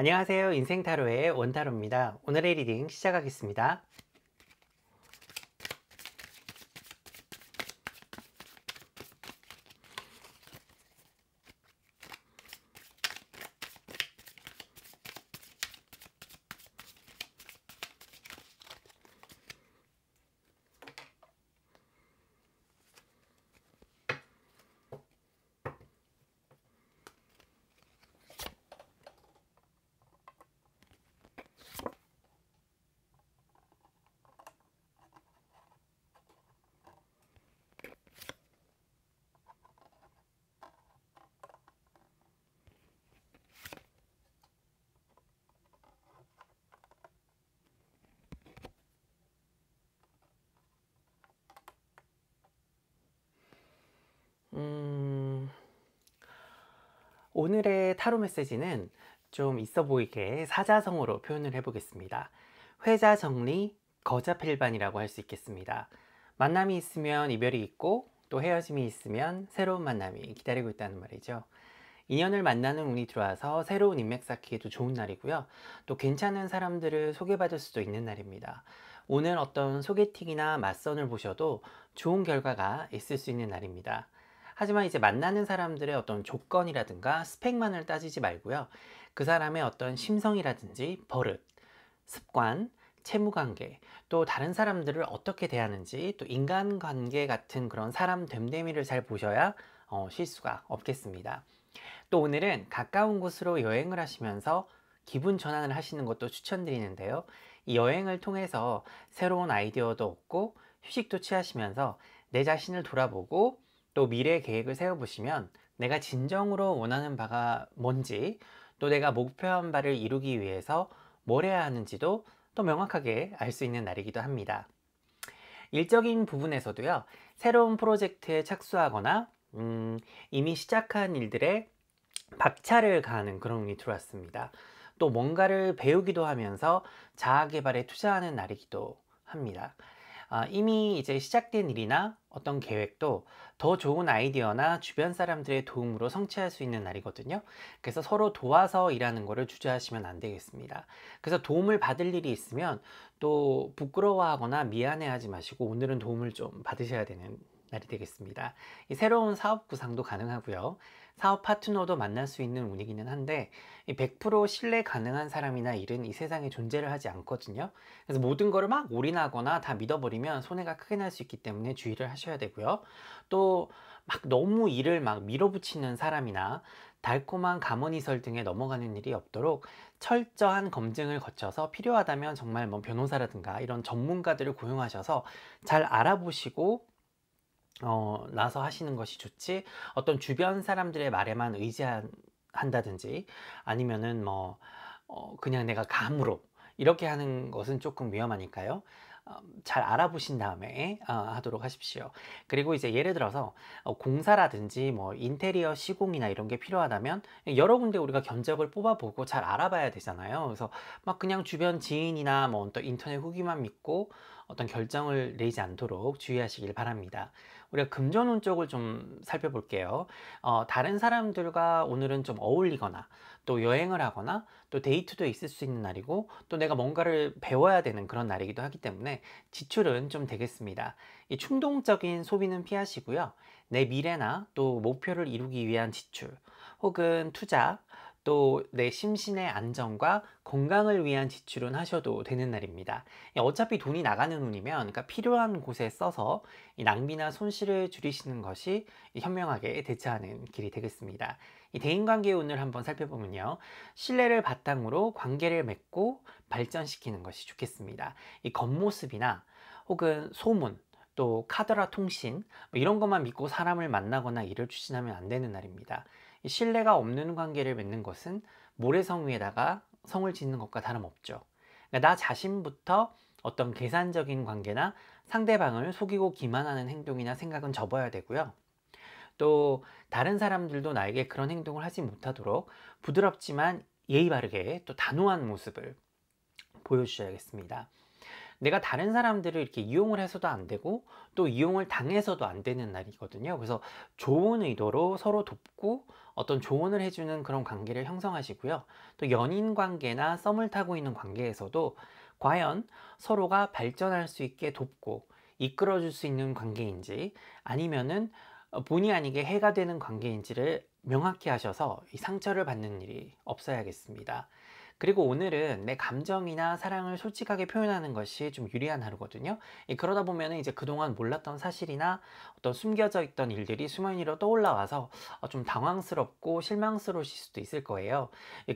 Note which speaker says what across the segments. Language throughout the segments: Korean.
Speaker 1: 안녕하세요. 인생타로의 원타로입니다. 오늘의 리딩 시작하겠습니다. 오늘의 타로 메시지는 좀 있어 보이게 사자성어로 표현을 해보겠습니다. 회자 정리, 거자 필반이라고 할 수 있겠습니다. 만남이 있으면 이별이 있고 또 헤어짐이 있으면 새로운 만남이 기다리고 있다는 말이죠. 인연을 만나는 운이 들어와서 새로운 인맥 쌓기에도 좋은 날이고요. 또 괜찮은 사람들을 소개받을 수도 있는 날입니다. 오늘 어떤 소개팅이나 맞선을 보셔도 좋은 결과가 있을 수 있는 날입니다. 하지만 이제 만나는 사람들의 어떤 조건이라든가 스펙만을 따지지 말고요. 그 사람의 어떤 심성이라든지 버릇, 습관, 채무관계, 또 다른 사람들을 어떻게 대하는지, 또 인간관계 같은 그런 사람 됨됨이를 잘 보셔야 실수가 없겠습니다. 또 오늘은 가까운 곳으로 여행을 하시면서 기분 전환을 하시는 것도 추천드리는데요. 이 여행을 통해서 새로운 아이디어도 얻고 휴식도 취하시면서 내 자신을 돌아보고 또 미래 계획을 세워보시면 내가 진정으로 원하는 바가 뭔지, 또 내가 목표한 바를 이루기 위해서 뭘 해야 하는지도 또 명확하게 알 수 있는 날이기도 합니다. 일적인 부분에서도요, 새로운 프로젝트에 착수하거나 이미 시작한 일들에 박차를 가하는 그런 운이 들어왔습니다. 또 뭔가를 배우기도 하면서 자아 개발에 투자하는 날이기도 합니다. 이미 이제 시작된 일이나 어떤 계획도 더 좋은 아이디어나 주변 사람들의 도움으로 성취할 수 있는 날이거든요. 그래서 서로 도와서 일하는 거를 주저하시면 안 되겠습니다. 그래서 도움을 받을 일이 있으면 또 부끄러워하거나 미안해하지 마시고 오늘은 도움을 좀 받으셔야 되는 날이 되겠습니다. 이 새로운 사업 구상도 가능하고요. 사업 파트너도 만날 수 있는 운이기는 한데 100% 신뢰 가능한 사람이나 일은 이 세상에 존재를 하지 않거든요. 그래서 모든 거를 막 올인하거나 다 믿어버리면 손해가 크게 날 수 있기 때문에 주의를 하셔야 되고요. 또 막 너무 일을 막 밀어붙이는 사람이나 달콤한 가머니설 등에 넘어가는 일이 없도록 철저한 검증을 거쳐서 필요하다면 정말 뭐 변호사라든가 이런 전문가들을 고용하셔서 잘 알아보시고 나서 하시는 것이 좋지, 어떤 주변 사람들의 말에만 의지한다든지 아니면은 뭐 그냥 내가 감으로 이렇게 하는 것은 조금 위험하니까요. 잘 알아보신 다음에 하도록 하십시오. 그리고 이제 예를 들어서 공사라든지 뭐 인테리어 시공이나 이런 게 필요하다면 여러 군데 우리가 견적을 뽑아보고 잘 알아봐야 되잖아요. 그래서 막 그냥 주변 지인이나 뭐 어떤 인터넷 후기만 믿고 어떤 결정을 내지 않도록 주의하시길 바랍니다. 우리가 금전운 쪽을 좀 살펴볼게요. 다른 사람들과 오늘은 좀 어울리거나 또 여행을 하거나 또 데이트도 있을 수 있는 날이고, 또 내가 뭔가를 배워야 되는 그런 날이기도 하기 때문에 지출은 좀 되겠습니다. 이 충동적인 소비는 피하시고요. 내 미래나 또 목표를 이루기 위한 지출 혹은 투자, 또 내 심신의 안정과 건강을 위한 지출은 하셔도 되는 날입니다. 어차피 돈이 나가는 운이면 그러니까 필요한 곳에 써서 이 낭비나 손실을 줄이시는 것이 현명하게 대처하는 길이 되겠습니다. 이 대인관계 운을 한번 살펴보면요, 신뢰를 바탕으로 관계를 맺고 발전시키는 것이 좋겠습니다. 이 겉모습이나 혹은 소문, 또 카더라 통신 뭐 이런 것만 믿고 사람을 만나거나 일을 추진하면 안 되는 날입니다. 이 신뢰가 없는 관계를 맺는 것은 모래성 위에다가 성을 짓는 것과 다름없죠. 그러니까 나 자신부터 어떤 계산적인 관계나 상대방을 속이고 기만하는 행동이나 생각은 접어야 되고요. 또 다른 사람들도 나에게 그런 행동을 하지 못하도록 부드럽지만 예의 바르게 또 단호한 모습을 보여주셔야겠습니다. 내가 다른 사람들을 이렇게 이용을 해서도 안 되고 또 이용을 당해서도 안 되는 날이거든요. 그래서 좋은 의도로 서로 돕고 어떤 조언을 해주는 그런 관계를 형성하시고요. 또 연인 관계나 썸을 타고 있는 관계에서도 과연 서로가 발전할 수 있게 돕고 이끌어줄 수 있는 관계인지, 아니면은 본의 아니게 해가 되는 관계인지를 명확히 하셔서 이 상처를 받는 일이 없어야겠습니다. 그리고 오늘은 내 감정이나 사랑을 솔직하게 표현하는 것이 좀 유리한 하루거든요. 그러다 보면 이제 그동안 몰랐던 사실이나 어떤 숨겨져 있던 일들이 수면 위로 떠올라와서 좀 당황스럽고 실망스러우실 수도 있을 거예요.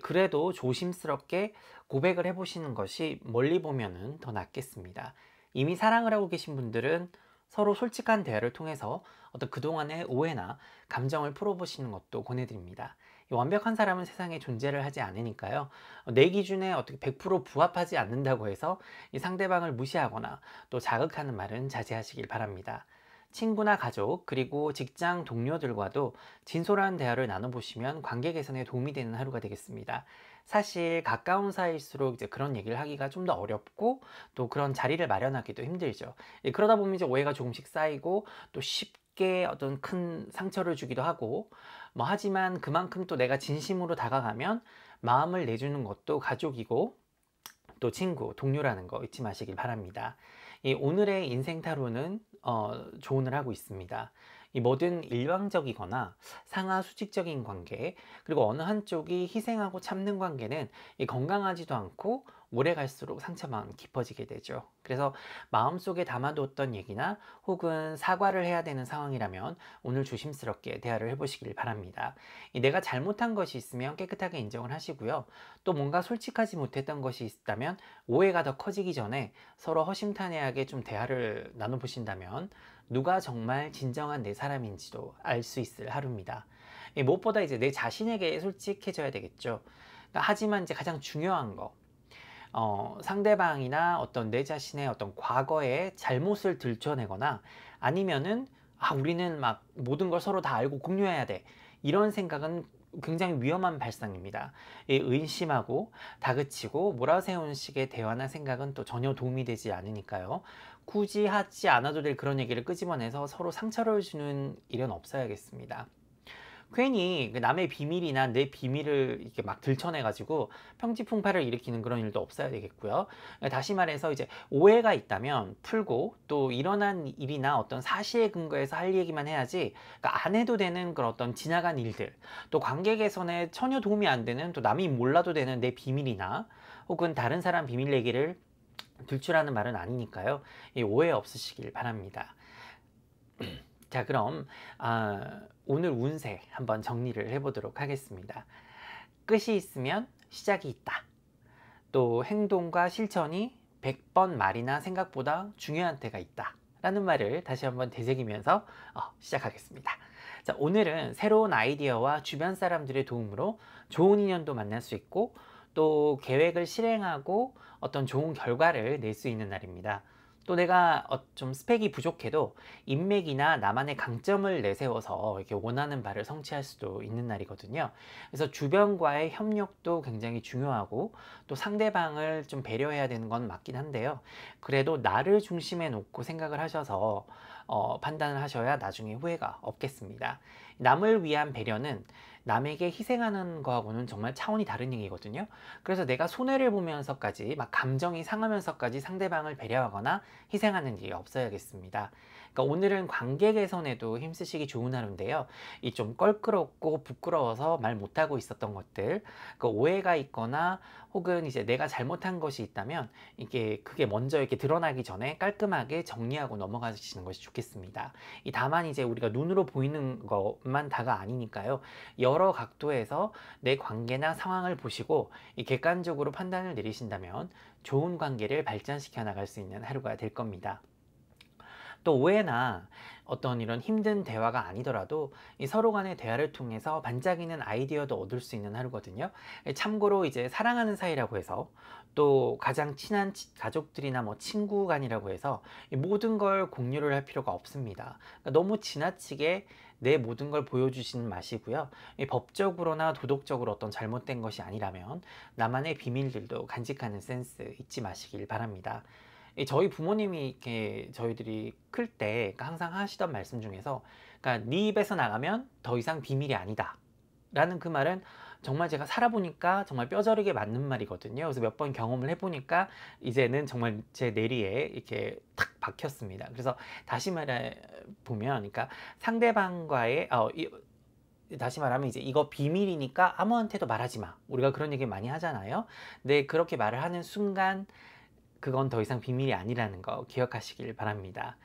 Speaker 1: 그래도 조심스럽게 고백을 해보시는 것이 멀리 보면은 더 낫겠습니다. 이미 사랑을 하고 계신 분들은 서로 솔직한 대화를 통해서 어떤 그동안의 오해나 감정을 풀어보시는 것도 권해드립니다. 완벽한 사람은 세상에 존재를 하지 않으니까요. 내 기준에 어떻게 100% 부합하지 않는다고 해서 이 상대방을 무시하거나 또 자극하는 말은 자제하시길 바랍니다. 친구나 가족, 그리고 직장 동료들과도 진솔한 대화를 나눠보시면 관계 개선에 도움이 되는 하루가 되겠습니다. 사실 가까운 사이일수록 이제 그런 얘기를 하기가 좀 더 어렵고 또 그런 자리를 마련하기도 힘들죠. 그러다 보면 이제 오해가 조금씩 쌓이고 또 쉽게 어떤 큰 상처를 주기도 하고 하지만 그만큼 또 내가 진심으로 다가가면 마음을 내주는 것도 가족이고 또 친구, 동료라는 거 잊지 마시길 바랍니다. 오늘의 인생 타로는 조언을 하고 있습니다. 이 뭐든 일방적이거나 상하 수직적인 관계, 그리고 어느 한쪽이 희생하고 참는 관계는 건강하지도 않고 오래 갈수록 상처만 깊어지게 되죠. 그래서 마음속에 담아뒀던 얘기나 혹은 사과를 해야 되는 상황이라면 오늘 조심스럽게 대화를 해보시길 바랍니다. 내가 잘못한 것이 있으면 깨끗하게 인정을 하시고요. 또 뭔가 솔직하지 못했던 것이 있다면 오해가 더 커지기 전에 서로 허심탄회하게 좀 대화를 나눠보신다면 누가 정말 진정한 내 사람인지도 알 수 있을 하루입니다. 무엇보다 이제 내 자신에게 솔직해져야 되겠죠. 하지만 이제 가장 중요한 거, 상대방이나 어떤 내 자신의 어떤 과거의 잘못을 들춰내거나 아니면은 우리는 막 모든 걸 서로 다 알고 공유해야 돼, 이런 생각은 굉장히 위험한 발상입니다. 의심하고 다그치고 몰아세우는 식의 대화나 생각은 또 전혀 도움이 되지 않으니까요. 굳이 하지 않아도 될 그런 얘기를 끄집어내서 서로 상처를 주는 일은 없어야겠습니다. 괜히 남의 비밀이나 내 비밀을 이렇게 막 들춰내가지고 평지풍파를 일으키는 그런 일도 없어야 되겠고요. 다시 말해서 이제 오해가 있다면 풀고 또 일어난 일이나 어떤 사실에 근거해서 할 얘기만 해야지, 그러니까 안 해도 되는 그런 어떤 지나간 일들, 또 관계 개선에 전혀 도움이 안 되는, 또 남이 몰라도 되는 내 비밀이나 혹은 다른 사람 비밀 얘기를 들추라는 말은 아니니까요. 오해 없으시길 바랍니다. 자, 그럼 오늘 운세 한번 정리를 해보도록 하겠습니다. 끝이 있으면 시작이 있다. 또 행동과 실천이 100번 말이나 생각보다 중요한 때가 있다 라는 말을 다시 한번 되새기면서 시작하겠습니다. 자, 오늘은 새로운 아이디어와 주변 사람들의 도움으로 좋은 인연도 만날 수 있고 또 계획을 실행하고 어떤 좋은 결과를 낼 수 있는 날입니다. 또 내가 좀 스펙이 부족해도 인맥이나 나만의 강점을 내세워서 이렇게 원하는 바를 성취할 수도 있는 날이거든요. 그래서 주변과의 협력도 굉장히 중요하고 또 상대방을 좀 배려해야 되는 건 맞긴 한데요. 그래도 나를 중심에 놓고 생각을 하셔서 판단을 하셔야 나중에 후회가 없겠습니다. 남을 위한 배려는 남에게 희생하는 거하고는 정말 차원이 다른 얘기거든요. 그래서 내가 손해를 보면서까지 막 감정이 상하면서까지 상대방을 배려하거나 희생하는 일이 없어야겠습니다. 그러니까 오늘은 관계 개선에도 힘쓰시기 좋은 하루인데요. 이 좀 껄끄럽고 부끄러워서 말 못하고 있었던 것들, 그 오해가 있거나 혹은 이제 내가 잘못한 것이 있다면 그게 먼저 이렇게 드러나기 전에 깔끔하게 정리하고 넘어가시는 것이 좋겠습니다. 다만 이제 우리가 눈으로 보이는 것만 다가 아니니까요. 여러 각도에서 내 관계나 상황을 보시고 객관적으로 판단을 내리신다면 좋은 관계를 발전시켜 나갈 수 있는 하루가 될 겁니다. 또 오해나 어떤 이런 힘든 대화가 아니더라도 서로 간의 대화를 통해서 반짝이는 아이디어도 얻을 수 있는 하루거든요. 참고로 이제 사랑하는 사이라고 해서 또 가장 친한 가족들이나 친구 간이라고 해서 모든 걸 공유를 할 필요가 없습니다. 그러니까 너무 지나치게 내 모든 걸 보여주시는 마시고요. 법적으로나 도덕적으로 어떤 잘못된 것이 아니라면 나만의 비밀들도 간직하는 센스 잊지 마시길 바랍니다. 저희 부모님이 이렇게 저희들이 클 때 항상 하시던 말씀 중에서, 그러니까 네 입에서 나가면 더 이상 비밀이 아니다 라는 그 말은 정말 제가 살아보니까 정말 뼈저리게 맞는 말이거든요. 그래서 몇 번 경험을 해보니까 이제는 정말 제 뇌리에 이렇게 탁 박혔습니다. 그래서 다시 말해 보면, 그러니까 상대방과의 다시 말하면 이제 이거 비밀이니까 아무한테도 말하지 마. 우리가 그런 얘기 많이 하잖아요. 근데 그렇게 말을 하는 순간 그건 더 이상 비밀이 아니라는 거 기억하시길 바랍니다.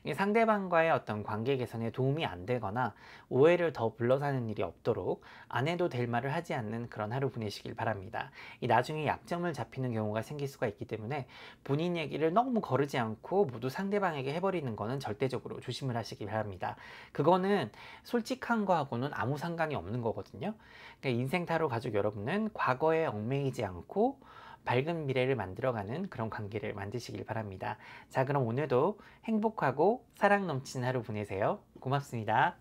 Speaker 1: 이게 상대방과의 어떤 관계 개선에 도움이 안 되거나 오해를 더 불러사는 일이 없도록 안 해도 될 말을 하지 않는 그런 하루 보내시길 바랍니다. 이 나중에 약점을 잡히는 경우가 생길 수가 있기 때문에 본인 얘기를 너무 거르지 않고 모두 상대방에게 해버리는 거는 절대적으로 조심을 하시기 바랍니다. 그거는 솔직한 거하고는 아무 상관이 없는 거거든요. 그러니까 인생 타로 가족 여러분은 과거에 얽매이지 않고 밝은 미래를 만들어가는 그런 관계를 만드시길 바랍니다. 자, 그럼 오늘도 행복하고 사랑 넘치는 하루 보내세요. 고맙습니다.